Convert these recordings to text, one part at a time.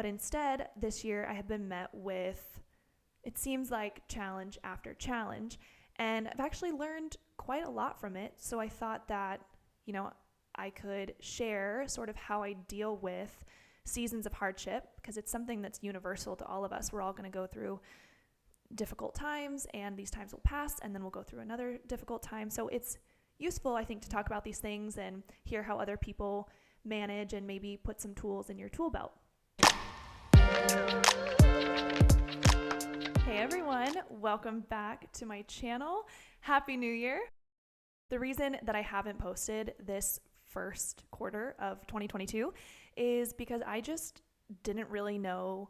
But instead, this year I have been met with, it seems like, challenge after challenge. And I've actually learned quite a lot from it. So I thought that, I could share sort of how I deal with seasons of hardship, because it's something that's universal to all of us. We're all going to go through difficult times, and these times will pass, and then we'll go through another difficult time. So it's useful, I think, to talk about these things and hear how other people manage and maybe put some tools in your tool belt. Hey everyone, welcome back to my channel. Happy New Year. The reason that I haven't posted this first quarter of 2022 is because I just didn't really know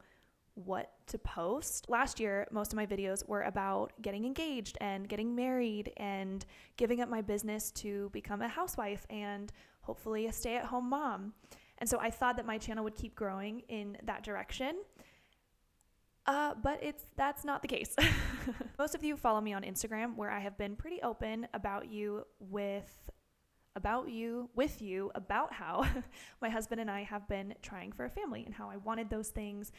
what to post. Last year, most of my videos were about getting engaged and getting married and giving up my business to become a housewife and hopefully a stay-at-home mom. And so I thought that my channel would keep growing in that direction. But that's not the case. Most of you follow me on Instagram, where I have been pretty open about how my husband and I have been trying for a family and how I wanted those things.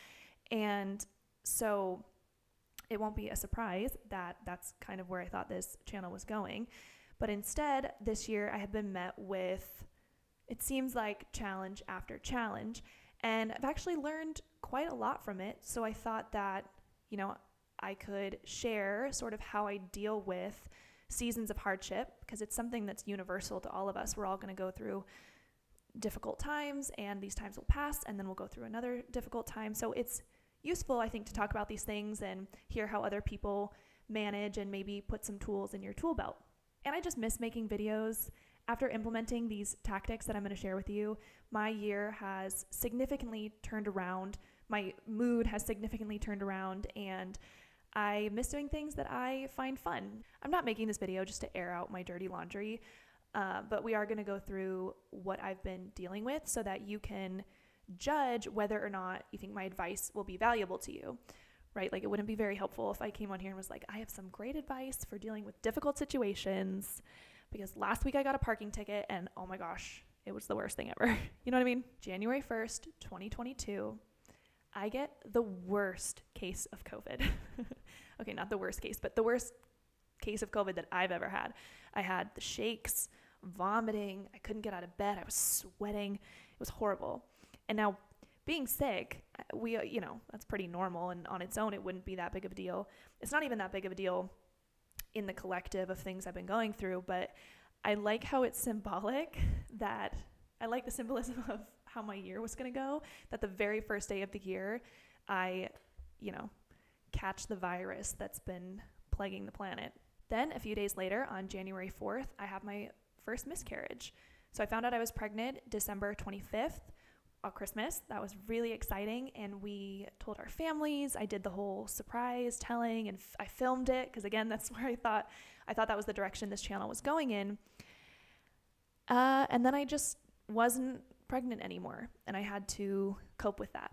And so it won't be a surprise that that's kind of where I thought this channel was going. But instead, this year I have been met with, it seems like, challenge after challenge. And I've actually learned quite a lot from it. So I thought that, I could share sort of how I deal with seasons of hardship, because it's something that's universal to all of us. We're all going to go through difficult times, and these times will pass, and then we'll go through another difficult time. So it's useful, I think, to talk about these things and hear how other people manage and maybe put some tools in your tool belt. And I just miss making videos. After implementing these tactics that I'm going to share with you, my year has significantly turned around. My mood has significantly turned around, and I miss doing things that I find fun. I'm not making this video just to air out my dirty laundry, but we are going to go through what I've been dealing with so that you can judge whether or not you think my advice will be valuable to you, right? Like, it wouldn't be very helpful if I came on here and was like, I have some great advice for dealing with difficult situations, because last week I got a parking ticket and oh my gosh, it was the worst thing ever. You know what I mean? January 1st, 2022, I get the worst case of COVID. Okay, not the worst case, but the worst case of COVID that I've ever had. I had the shakes, vomiting, I couldn't get out of bed, I was sweating. It was horrible. And now, being sick, that's pretty normal, and on its own, it wouldn't be that big of a deal. It's not even that big of a deal in the collective of things I've been going through, but I like how it's symbolic, that I like the symbolism of how my year was going to go, that the very first day of the year, I, catch the virus that's been plaguing the planet. Then a few days later, on January 4th, I have my first miscarriage. So I found out I was pregnant December 25th, on Christmas. That was really exciting, and we told our families. I did the whole surprise telling, and I filmed it, because again, that's where I thought that was the direction this channel was going in. And then I just wasn't pregnant anymore, and I had to cope with that.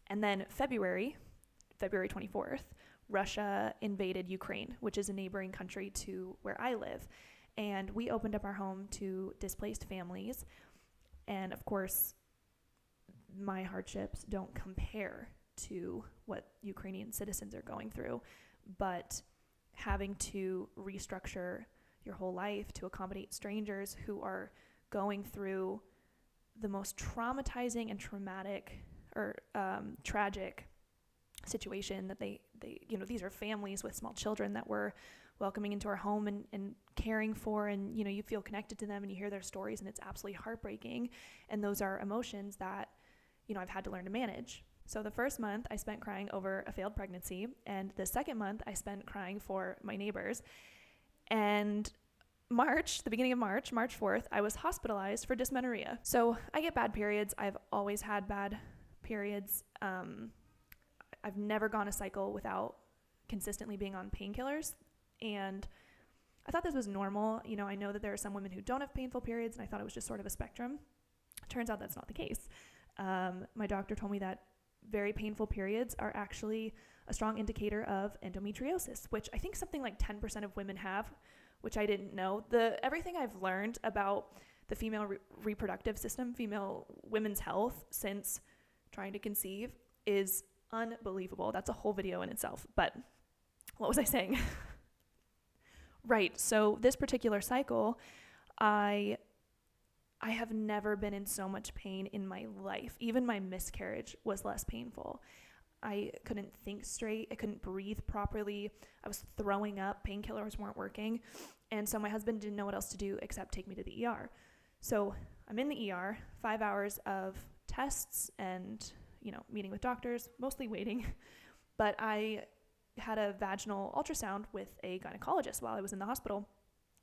And then February 24th, Russia invaded Ukraine, which is a neighboring country to where I live. And we opened up our home to displaced families. And of course, my hardships don't compare to what Ukrainian citizens are going through. But having to restructure your whole life to accommodate strangers who are going through the most traumatizing and tragic situation that they these are families with small children that we're welcoming into our home and caring for, and you feel connected to them, and you hear their stories, and it's absolutely heartbreaking. And those are emotions that I've had to learn to manage. So the first month I spent crying over a failed pregnancy, and the second month I spent crying for my neighbors. And the beginning of March 4th, I was hospitalized for dysmenorrhea. So I get bad periods. I've always had bad periods. I've never gone a cycle without consistently being on painkillers. And I thought this was normal. I know that there are some women who don't have painful periods, and I thought it was just sort of a spectrum. Turns out that's not the case. My doctor told me that very painful periods are actually a strong indicator of endometriosis, which I think something like 10% of women have, which I didn't know. Everything I've learned about the female reproductive system, female women's health, since trying to conceive, is unbelievable. That's a whole video in itself. But what was I saying? Right. So this particular cycle, I have never been in so much pain in my life. Even my miscarriage was less painful. I couldn't think straight. I couldn't breathe properly. I was throwing up. Painkillers weren't working. And so my husband didn't know what else to do except take me to the ER. So I'm in the ER, 5 hours of tests and, meeting with doctors, mostly waiting. But I had a vaginal ultrasound with a gynecologist while I was in the hospital.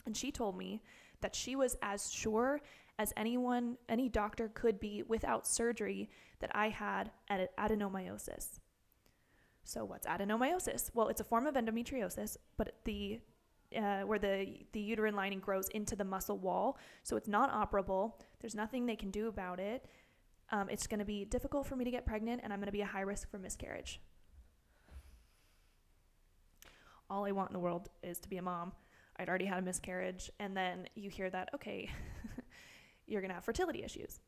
And she told me that she was as sure as any doctor could be without surgery that I had adenomyosis. So what's adenomyosis? Well, it's a form of endometriosis, but where the uterine lining grows into the muscle wall. So it's not operable. There's nothing they can do about it. It's going to be difficult for me to get pregnant, and I'm going to be a high risk for miscarriage. All I want in the world is to be a mom. I'd already had a miscarriage, and then you hear that, okay, you're going to have fertility issues.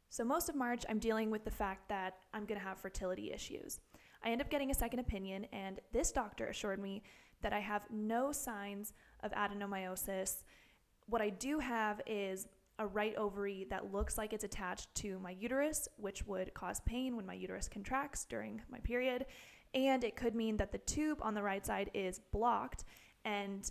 So most of March, I'm dealing with the fact that I'm going to have fertility issues. I end up getting a second opinion, and this doctor assured me that I have no signs of adenomyosis. What I do have is a right ovary that looks like it's attached to my uterus, which would cause pain when my uterus contracts during my period. And it could mean that the tube on the right side is blocked and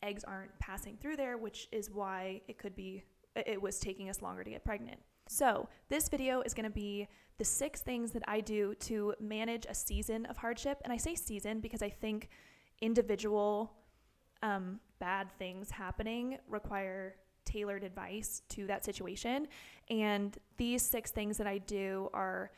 eggs aren't passing through there, which is why it was taking us longer to get pregnant. So this video is going to be the 6 things that I do to manage a season of hardship. And I say season because I think individual bad things happening require tailored advice to that situation. And these 6 things that I do are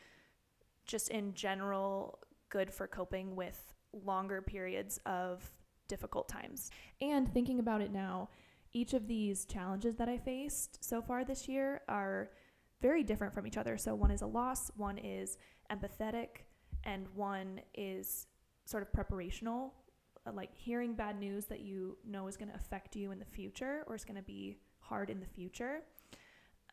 just in general good for coping with longer periods of difficult times. And thinking about it now, each of these challenges that I faced so far this year are very different from each other. So one is a loss, one is empathetic, and one is sort of preparational, like hearing bad news that you know is going to affect you in the future or is going to be hard in the future.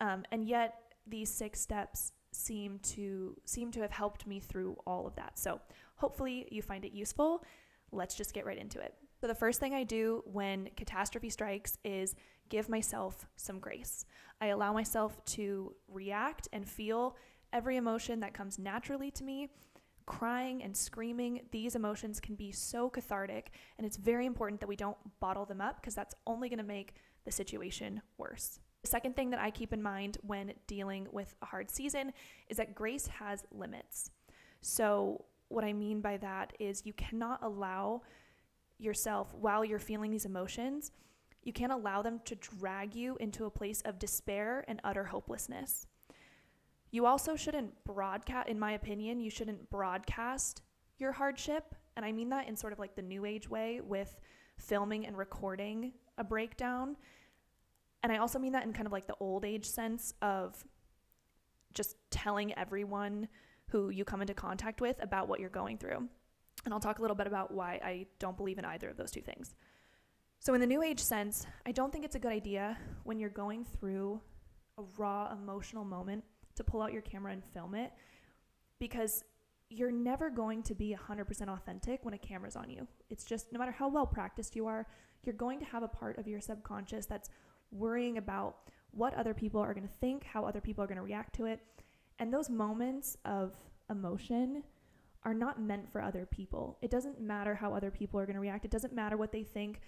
And yet these 6 steps seem to have helped me through all of that. So hopefully you find it useful. Let's just get right into it. So the first thing I do when catastrophe strikes is give myself some grace. I allow myself to react and feel every emotion that comes naturally to me. Crying and screaming, these emotions can be so cathartic, and it's very important that we don't bottle them up because that's only going to make the situation worse. The second thing that I keep in mind when dealing with a hard season is that grace has limits. So what I mean by that is you cannot allow yourself, while you're feeling these emotions, you can't allow them to drag you into a place of despair and utter hopelessness. You also shouldn't broadcast, in my opinion, you shouldn't broadcast your hardship. And I mean that in sort of like the new age way with filming and recording a breakdown. And I also mean that in kind of like the old age sense of just telling everyone who you come into contact with about what you're going through. And I'll talk a little bit about why I don't believe in either of those 2 things. So in the new age sense, I don't think it's a good idea when you're going through a raw emotional moment to pull out your camera and film it, because you're never going to be 100% authentic when a camera's on you. It's just, no matter how well practiced you are, you're going to have a part of your subconscious that's worrying about what other people are going to think, how other people are going to react to it. And those moments of emotion are not meant for other people. It doesn't matter how other people are going to react. It doesn't matter what they think.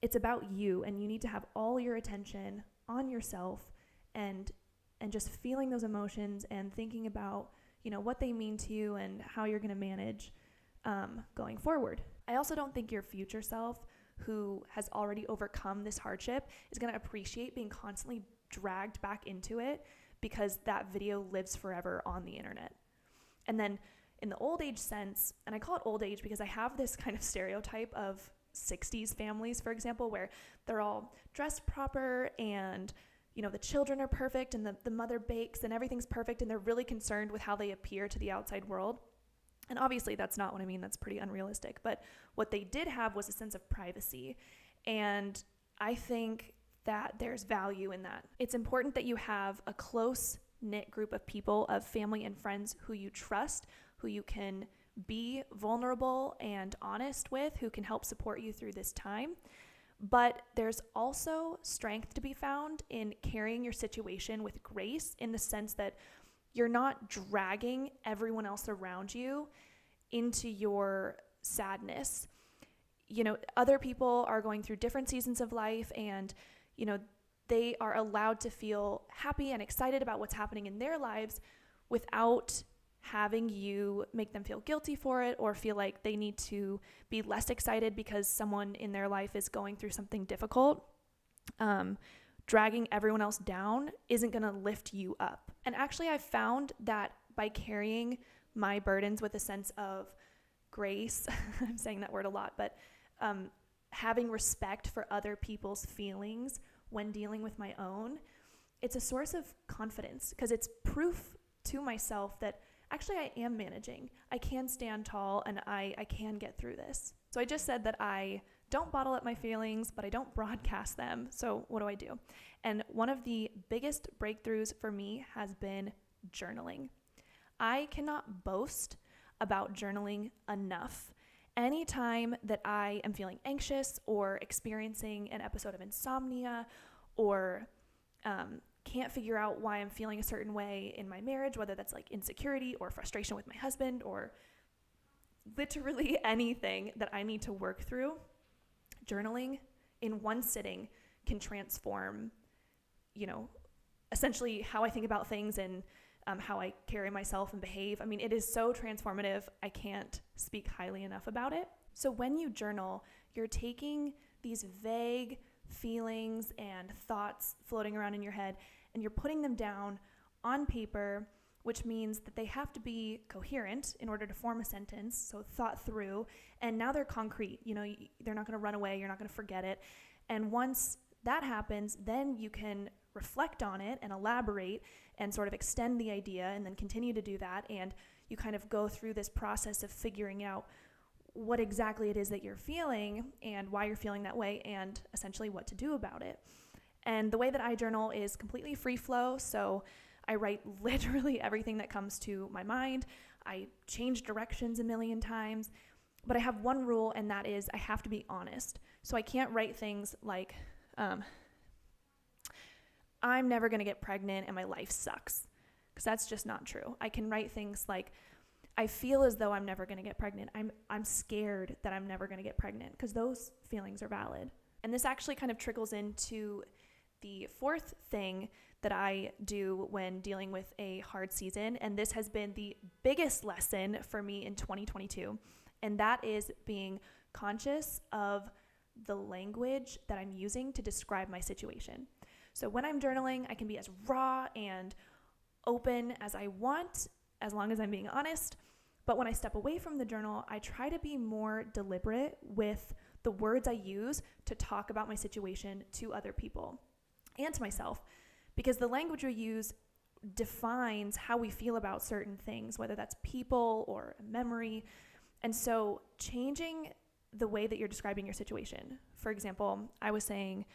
It's about you, and you need to have all your attention on yourself and just feeling those emotions and thinking about, what they mean to you and how you're going to manage going forward. I also don't think your future self, who has already overcome this hardship, is going to appreciate being constantly dragged back into it, because that video lives forever on the internet. And then in the old age sense, and I call it old age because I have this kind of stereotype of 60s families, for example, where they're all dressed proper and the children are perfect and the mother bakes and everything's perfect, and they're really concerned with how they appear to the outside world. And obviously that's not what I mean. That's pretty unrealistic. But what they did have was a sense of privacy. And I think that there's value in that. It's important that you have a close knit group of people, of family and friends who you trust, who you can be vulnerable and honest with, who can help support you through this time. But there's also strength to be found in carrying your situation with grace, in the sense that you're not dragging everyone else around you into your sadness. Other people are going through different seasons of life, and, they are allowed to feel happy and excited about what's happening in their lives without having you make them feel guilty for it, or feel like they need to be less excited because someone in their life is going through something difficult. Dragging everyone else down isn't going to lift you up. And actually, I've found that by carrying my burdens with a sense of grace, I'm saying that word a lot, but having respect for other people's feelings when dealing with my own, it's a source of confidence, because it's proof to myself that actually I am managing. I can stand tall, and I can get through this. So I just said that I don't bottle up my feelings, but I don't broadcast them. So what do? And one of the biggest breakthroughs for me has been journaling. I cannot boast about journaling enough. Anytime that I am feeling anxious or experiencing an episode of insomnia, or can't figure out why I'm feeling a certain way in my marriage, whether that's like insecurity or frustration with my husband, or literally anything that I need to work through, journaling in one sitting can transform, essentially how I think about things and how I carry myself and behave. I mean, it is so transformative. I can't speak highly enough about it. So when you journal, you're taking these vague feelings and thoughts floating around in your head, and you're putting them down on paper, which means that they have to be coherent in order to form a sentence, so thought through, and now they're concrete. They're not going to run away. You're not going to forget it. And once that happens, then you can reflect on it and elaborate and sort of extend the idea, and then continue to do that. And you kind of go through this process of figuring out what exactly it is that you're feeling and why you're feeling that way, and essentially what to do about it. And the way that I journal is completely free flow. So I write literally everything that comes to my mind. I change directions a million times, but I have one rule, and that is I have to be honest. So I can't write things like, I'm never going to get pregnant and my life sucks, because that's just not true. I can write things like, I feel as though I'm never going to get pregnant. I'm scared that I'm never going to get pregnant, because those feelings are valid. And this actually kind of trickles into the fourth thing that I do when dealing with a hard season. And this has been the biggest lesson for me in 2022. And that is being conscious of the language that I'm using to describe my situation. So when I'm journaling, I can be as raw and open as I want, as long as I'm being honest. But when I step away from the journal, I try to be more deliberate with the words I use to talk about my situation to other people and to myself, because the language we use defines how we feel about certain things, whether that's people or a memory. And so changing the way that you're describing your situation. For example, I was saying,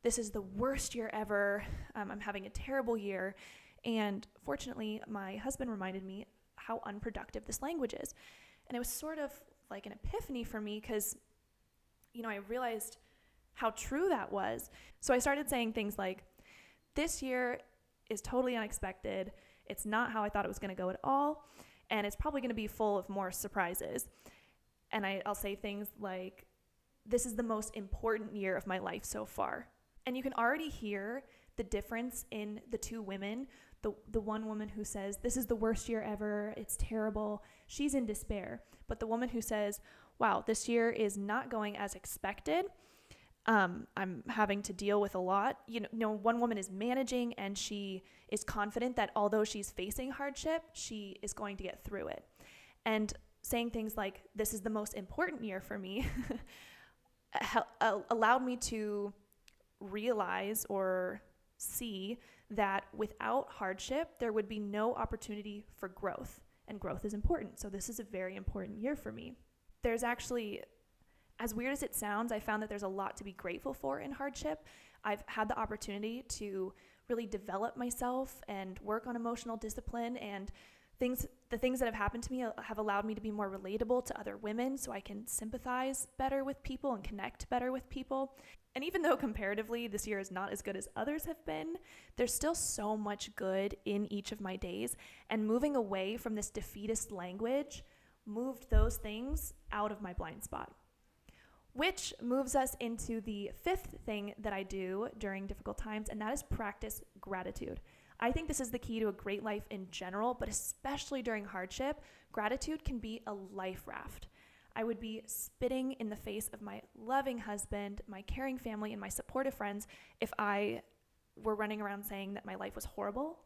this is the worst year ever. I'm having a terrible year. And fortunately, my husband reminded me how unproductive this language is. And it was sort of like an epiphany for me, because, I realized how true that was. So I started saying things like, this year is totally unexpected. It's not how I thought it was going to go at all. And it's probably going to be full of more surprises. And I'll say things like, this is the most important year of my life so far. And you can already hear the difference in the two women. The one woman who says, this is the worst year ever, it's terrible, she's in despair. But the woman who says, wow, this year is not going as expected, I'm having to deal with a lot. One woman is managing, and she is confident that although she's facing hardship, she is going to get through it. And saying things like, this is the most important year for me, allowed me to realize or see that without hardship, there would be no opportunity for growth, and growth is important. So this is a very important year for me. There's actually, as weird as it sounds, I found that there's a lot to be grateful for in hardship. I've had the opportunity to really develop myself and work on emotional discipline, and the things that have happened to me have allowed me to be more relatable to other women, so I can sympathize better with people and connect better with people. And even though comparatively this year is not as good as others have been, there's still so much good in each of my days. And moving away from this defeatist language moved those things out of my blind spot. Which moves us into the fifth thing that I do during difficult times, and that is practice gratitude. I think this is the key to a great life in general, but especially during hardship, gratitude can be a life raft. I would be spitting in the face of my loving husband, my caring family, and my supportive friends if I were running around saying that my life was horrible.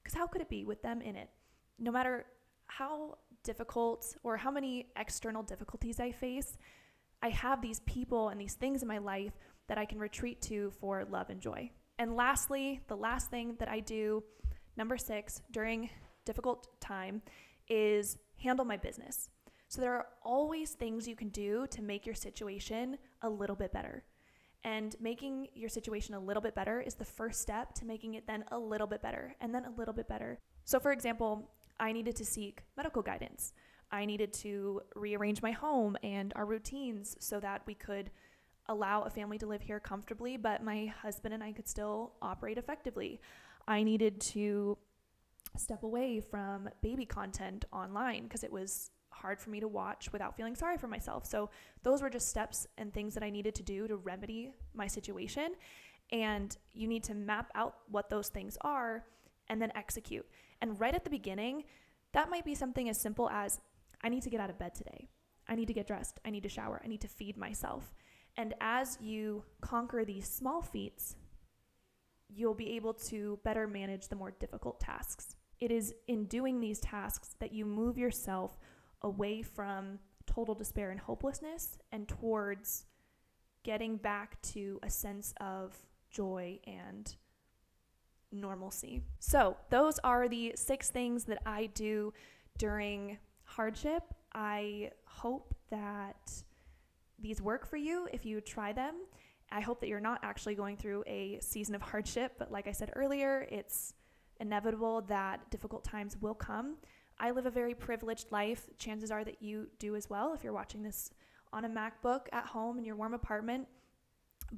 Because how could it be with them in it? No matter how difficult or how many external difficulties I face, I have these people and these things in my life that I can retreat to for love and joy. And lastly, the last thing that I do, number 6, during difficult time, is handle my business. So there are always things you can do to make your situation a little bit better. And making your situation a little bit better is the first step to making it then a little bit better, and then a little bit better. So for example, I needed to seek medical guidance. I needed to rearrange my home and our routines so that we could allow a family to live here comfortably, but my husband and I could still operate effectively. I needed to step away from baby content online because it was hard for me to watch without feeling sorry for myself. So those were just steps and things that I needed to do to remedy my situation. And you need to map out what those things are and then execute. And right at the beginning, that might be something as simple as, I need to get out of bed today. I need to get dressed. I need to shower. I need to feed myself. And as you conquer these small feats, you'll be able to better manage the more difficult tasks. It is in doing these tasks that you move yourself away from total despair and hopelessness and towards getting back to a sense of joy and normalcy. So those are the 6 things that I do during hardship. I hope that these work for you if you try them. I hope that you're not actually going through a season of hardship, but like I said earlier, it's inevitable that difficult times will come. I live a very privileged life. Chances are that you do as well if you're watching this on a MacBook at home in your warm apartment.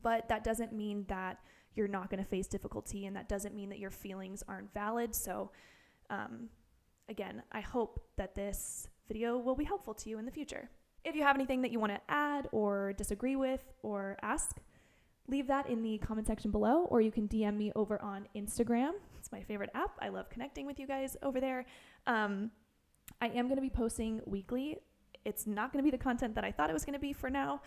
But that doesn't mean that you're not going to face difficulty, and that doesn't mean that your feelings aren't valid. So again, I hope that this video will be helpful to you in the future. If you have anything that you want to add or disagree with or ask, leave that in the comment section below, or you can DM me over on Instagram. It's my favorite app. I love connecting with you guys over there. I am going to be posting weekly. It's not going to be the content that I thought it was going to be for now.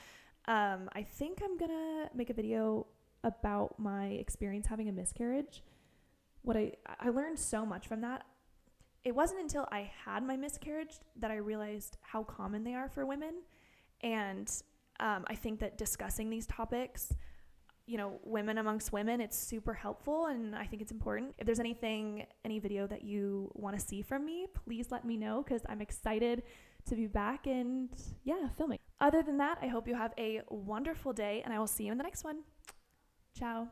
I think I'm going to make a video about my experience having a miscarriage. I learned so much from that. It wasn't until I had my miscarriage that I realized how common they are for women. And I think that discussing these topics, women amongst women, it's super helpful, and I think it's important. If there's any video that you want to see from me, please let me know, because I'm excited to be back and filming. Other than that, I hope you have a wonderful day, and I will see you in the next one. Ciao.